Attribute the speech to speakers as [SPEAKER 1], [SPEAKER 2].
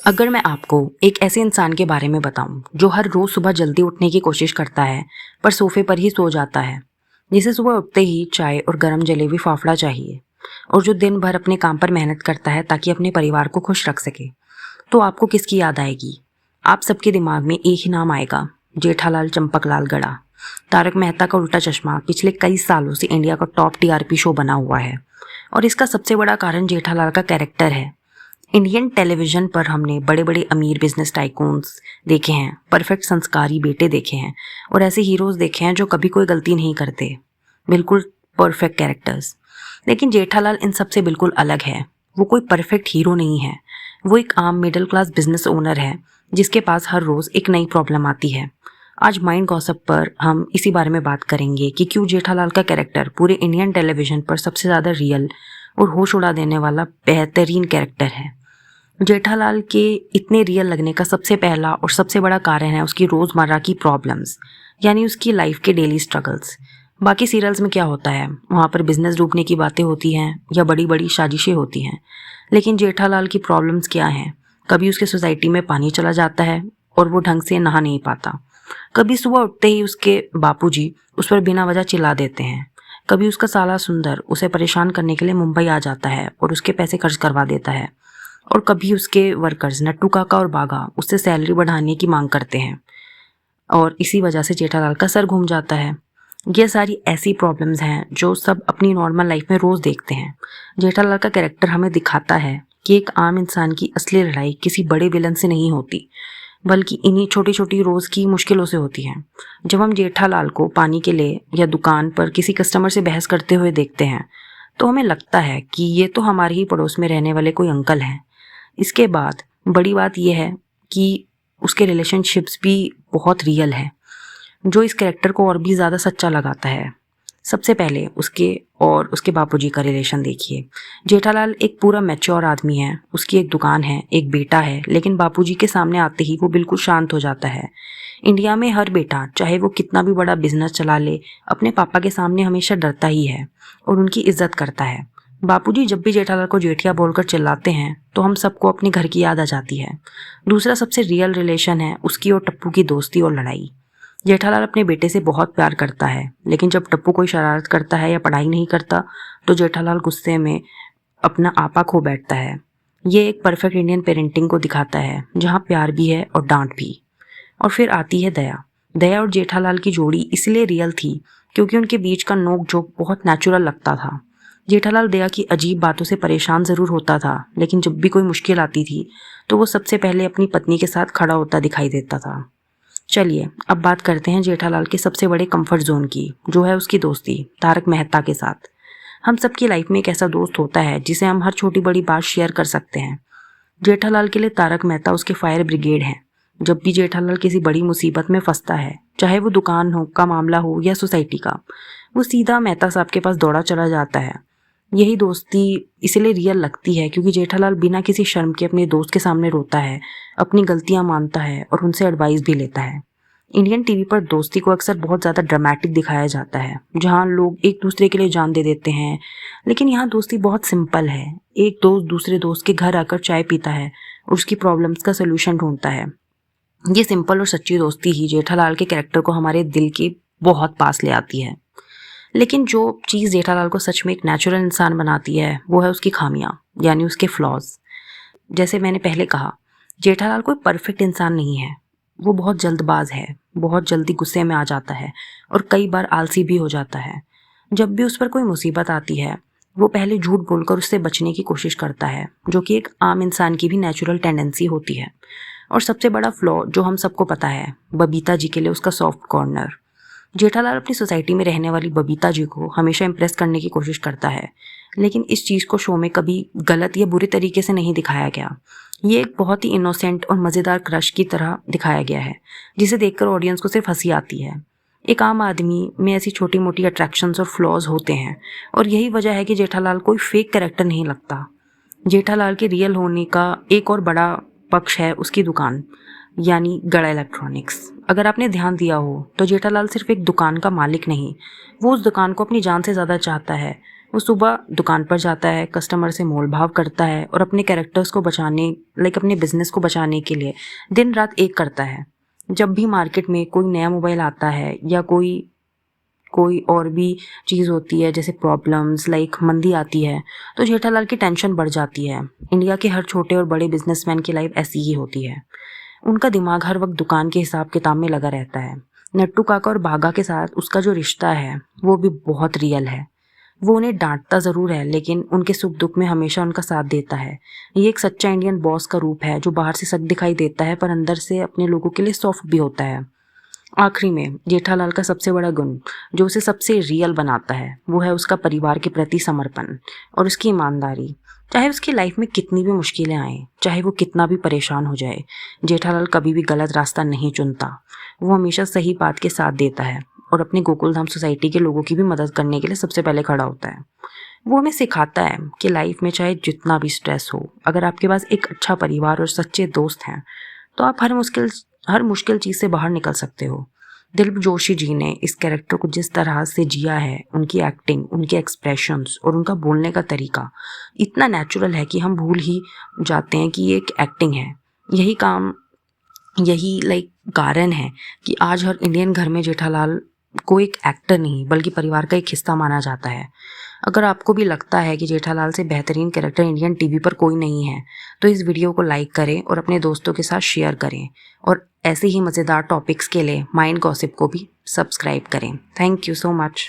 [SPEAKER 1] अगर मैं आपको एक ऐसे इंसान के बारे में बताऊं जो हर रोज सुबह जल्दी उठने की कोशिश करता है पर सोफे पर ही सो जाता है, जिसे सुबह उठते ही चाय और गरम जलेबी फाफड़ा चाहिए और जो दिन भर अपने काम पर मेहनत करता है ताकि अपने परिवार को खुश रख सके, तो आपको किसकी याद आएगी? आप सबके दिमाग में एक ही नाम आएगा, जेठालाल चंपकलाल गड़ा। तारक मेहता का उल्टा चश्मा पिछले कई सालों से इंडिया का टॉप टीआरपी शो बना हुआ है और इसका सबसे बड़ा कारण जेठालाल का कैरेक्टर है। इंडियन टेलीविजन पर हमने बड़े बड़े अमीर बिजनेस टाइकून्स देखे हैं, परफेक्ट संस्कारी बेटे देखे हैं और ऐसे हीरोज देखे हैं जो कभी कोई गलती नहीं करते, बिल्कुल परफेक्ट कैरेक्टर्स। लेकिन जेठालाल इन सबसे बिल्कुल अलग है। वो कोई परफेक्ट हीरो नहीं है, वो एक आम मिडिल क्लास बिजनेस ओनर है जिसके पास हर रोज एक नई प्रॉब्लम आती है। आज माइंड गॉसिप पर हम इसी बारे में बात करेंगे कि क्यों जेठालाल का कैरेक्टर पूरे इंडियन टेलीविजन पर सबसे ज़्यादा रियल और होश उड़ा देने वाला बेहतरीन कैरेक्टर है। जेठालाल के इतने रियल लगने का सबसे पहला और सबसे बड़ा कारण है उसकी रोज़मर्रा की प्रॉब्लम्स, यानी उसकी लाइफ के डेली स्ट्रगल्स। बाकी सीरियल्स में क्या होता है, वहाँ पर बिजनेस डूबने की बातें होती हैं या बड़ी बड़ी साजिशें होती हैं, लेकिन जेठालाल की प्रॉब्लम्स क्या हैं? कभी उसके सोसाइटी में पानी चला जाता है और वो ढंग से नहा नहीं पाता। कभी सुबह उठते ही उसके बापूजी उस पर बिना वजह चिल्ला देते हैं। कभी उसका साला सुंदर उसे परेशान करने के लिए मुंबई आ जाता है और उसके पैसे खर्च करवा देता है। और कभी उसके वर्कर्स नट्टू काका और बागा उससे सैलरी बढ़ाने की मांग करते हैं और इसी वजह से जेठालाल का सर घूम जाता है। ये सारी ऐसी प्रॉब्लम्स हैं जो सब अपनी नॉर्मल लाइफ में रोज़ देखते हैं। जेठालाल का कैरेक्टर हमें दिखाता है कि एक आम इंसान की असली लड़ाई किसी बड़े विलन से नहीं होती, बल्कि इन्हीं छोटी छोटी रोज़ की मुश्किलों से होती है। जब हम जेठालाल को पानी के लिए या दुकान पर किसी कस्टमर से बहस करते हुए देखते हैं तो हमें लगता है कि ये तो हमारे ही पड़ोस में रहने वाले कोई अंकल हैं। इसके बाद बड़ी बात यह है कि उसके रिलेशनशिप्स भी बहुत रियल है, जो इस कैरेक्टर को और भी ज़्यादा सच्चा लगाता है। सबसे पहले उसके और उसके बापूजी का रिलेशन देखिए। जेठालाल एक पूरा मैच्योर आदमी है, उसकी एक दुकान है, एक बेटा है, लेकिन बापूजी के सामने आते ही वो बिल्कुल शांत हो जाता है। इंडिया में हर बेटा चाहे वो कितना भी बड़ा बिजनेस चला ले, अपने पापा के सामने हमेशा डरता ही है और उनकी इज्जत करता है। बापूजी जब भी जेठालाल को जेठिया बोलकर चिल्लाते हैं तो हम सबको अपने घर की याद आ जाती है। दूसरा सबसे रियल रिलेशन है उसकी और टप्पू की दोस्ती और लड़ाई। जेठालाल अपने बेटे से बहुत प्यार करता है, लेकिन जब टप्पू कोई शरारत करता है या पढ़ाई नहीं करता तो जेठालाल गुस्से में अपना आपा खो बैठता है। ये एक परफेक्ट इंडियन पेरेंटिंग को दिखाता है, जहाँ प्यार भी है और डांट भी। और फिर आती है दया। दया और जेठालाल की जोड़ी इसलिए रियल थी क्योंकि उनके बीच का नोक झोंक बहुत नेचुरल लगता था। जेठालाल दया की अजीब बातों से परेशान ज़रूर होता था, लेकिन जब भी कोई मुश्किल आती थी तो वो सबसे पहले अपनी पत्नी के साथ खड़ा होता दिखाई देता था। चलिए अब बात करते हैं जेठालाल के सबसे बड़े कंफर्ट जोन की, जो है उसकी दोस्ती तारक मेहता के साथ। हम सबकी लाइफ में एक ऐसा दोस्त होता है जिसे हम हर छोटी बड़ी बात शेयर कर सकते हैं। जेठालाल के लिए तारक मेहता उसके फायर ब्रिगेड हैं। जब भी जेठालाल किसी बड़ी मुसीबत में फंसता है, चाहे वो दुकान हो का मामला हो या सोसाइटी का, वो सीधा मेहता साहब के पास दौड़ा चला जाता है। यही दोस्ती इसलिए रियल लगती है क्योंकि जेठालाल बिना किसी शर्म के अपने दोस्त के सामने रोता है, अपनी गलतियां मानता है और उनसे एडवाइस भी लेता है। इंडियन टीवी पर दोस्ती को अक्सर बहुत ज़्यादा ड्रामेटिक दिखाया जाता है, जहां लोग एक दूसरे के लिए जान दे देते हैं, लेकिन यहाँ दोस्ती बहुत सिंपल है। एक दोस्त दूसरे दोस्त के घर आकर चाय पीता है और उसकी प्रॉब्लम्स का सोल्यूशन ढूंढता है। ये सिंपल और सच्ची दोस्ती ही जेठालाल के कैरेक्टर को हमारे दिल के बहुत पास ले आती है। लेकिन जो चीज़ जेठालाल को सच में एक नेचुरल इंसान बनाती है वो है उसकी खामियां, यानी उसके फ्लॉज। जैसे मैंने पहले कहा, जेठालाल कोई परफेक्ट इंसान नहीं है। वो बहुत जल्दबाज है, बहुत जल्दी गुस्से में आ जाता है और कई बार आलसी भी हो जाता है। जब भी उस पर कोई मुसीबत आती है वो पहले झूठ बोलकर उससे बचने की कोशिश करता है, जो कि एक आम इंसान की भी नेचुरल टेंडेंसी होती है। और सबसे बड़ा फ्लॉ जो हम सबको पता है, बबीता जी के लिए उसका सॉफ्ट कॉर्नर। जेठालाल अपनी सोसाइटी में रहने वाली बबीता जी को हमेशा इम्प्रेस करने की कोशिश करता है, लेकिन इस चीज़ को शो में कभी गलत या बुरी तरीके से नहीं दिखाया गया। ये एक बहुत ही इनोसेंट और मज़ेदार क्रश की तरह दिखाया गया है, जिसे देखकर ऑडियंस को सिर्फ हंसी आती है। एक आम आदमी में ऐसी छोटी मोटी अट्रैक्शंस और फ्लॉज होते हैं और यही वजह है कि जेठालाल कोई फेक कैरेक्टर नहीं लगता। जेठालाल के रियल होने का एक और बड़ा पक्ष है उसकी दुकान, यानी गड़ा इलेक्ट्रॉनिक्स। अगर आपने ध्यान दिया हो तो जेठालाल सिर्फ एक दुकान का मालिक नहीं, वो उस दुकान को अपनी जान से ज़्यादा चाहता है। वो सुबह दुकान पर जाता है, कस्टमर से मोल भाव करता है और अपने कैरेक्टर्स को बचाने अपने बिजनेस को बचाने के लिए दिन रात एक करता है। जब भी मार्केट में कोई नया मोबाइल आता है या कोई और भी चीज़ होती है, जैसे प्रॉब्लम्स मंदी आती है, तो जेठालाल की टेंशन बढ़ जाती है। इंडिया के हर छोटे और बड़े बिजनेसमैन की लाइफ ऐसी ही होती है। उनका दिमाग हर वक्त दुकान के हिसाब किताब में लगा रहता है। नट्टू काका और भागा के साथ उसका जो रिश्ता है वो भी बहुत रियल है। वो उन्हें डांटता ज़रूर है, लेकिन उनके सुख दुख में हमेशा उनका साथ देता है। ये एक सच्चा इंडियन बॉस का रूप है, जो बाहर से सख्त दिखाई देता है पर अंदर से अपने लोगों के लिए सॉफ्ट भी होता है। आखिरी में जेठालाल का सबसे बड़ा गुण जो उसे सबसे रियल बनाता है वो है उसका परिवार के प्रति समर्पण और उसकी ईमानदारी। चाहे उसकी लाइफ में कितनी भी मुश्किलें आए, चाहे वो कितना भी परेशान हो जाए, जेठालाल कभी भी गलत रास्ता नहीं चुनता। वो हमेशा सही बात के साथ देता है और अपने गोकुलधाम सोसाइटी के लोगों की भी मदद करने के लिए सबसे पहले खड़ा होता है। वो हमें सिखाता है कि लाइफ में चाहे जितना भी स्ट्रेस हो, अगर आपके पास एक अच्छा परिवार और सच्चे दोस्त हैं तो आप हर मुश्किल चीज़ से बाहर निकल सकते हो। दिलीप जोशी जी ने इस कैरेक्टर को जिस तरह से जिया है, उनकी एक्टिंग, उनके एक्सप्रेशंस और उनका बोलने का तरीका इतना नेचुरल है कि हम भूल ही जाते हैं कि ये एक एक्टिंग है। यही कारण है कि आज हर इंडियन घर में जेठालाल को एक एक्टर नहीं बल्कि परिवार का एक हिस्सा माना जाता है। अगर आपको भी लगता है कि जेठालाल से बेहतरीन कैरेक्टर इंडियन टीवी पर कोई नहीं है, तो इस वीडियो को लाइक करें और अपने दोस्तों के साथ शेयर करें और ऐसे ही मज़ेदार टॉपिक्स के लिए माइंड गॉसिप को भी सब्सक्राइब करें। Thank you so much.